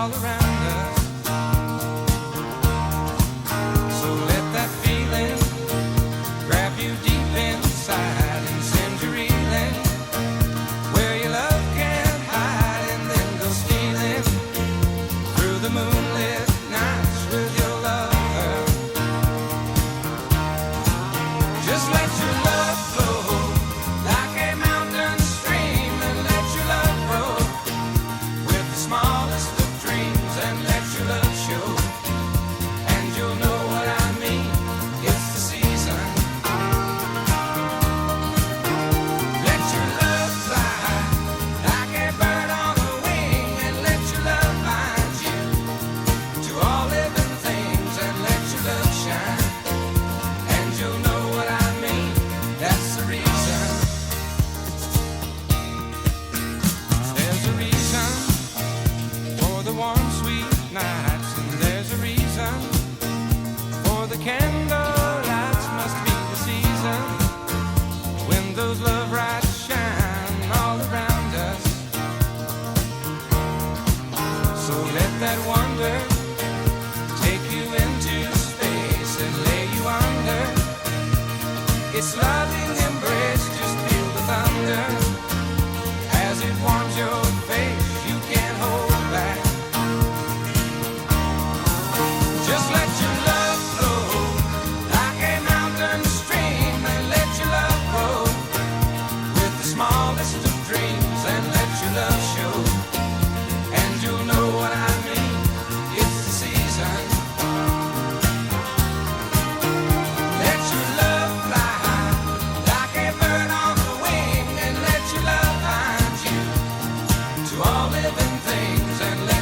all around us. So let that feeling grab you deep inside and send you reeling where your love can't hide, and then go stealing through the moonlit nights with your lover. Just let your love flow like a mountain stream, and let your love grow with the smallest of dreams, and let your love show, and you'll know what I mean. It's the season. Let your love fly like a bird on a wing, and let your love bind you to all living things, and let your love shine, and you'll know what I mean. That's the reason. There's a reason for the warm, sweet nights, and there's a reason for the candle lights. Must be the season when those love lights shine all around us. So let that wonder take you into space and lay you under its loving embrace. Just feel the thunder as it warms your face. You can't hold back. Just let your love flow like a mountain stream, and let your love grow with the smallest of dreams, and let your love show, and you'll know what I mean. It's the season. Let your love fly like a bird on the wing, and let your love bind you to all living things, and let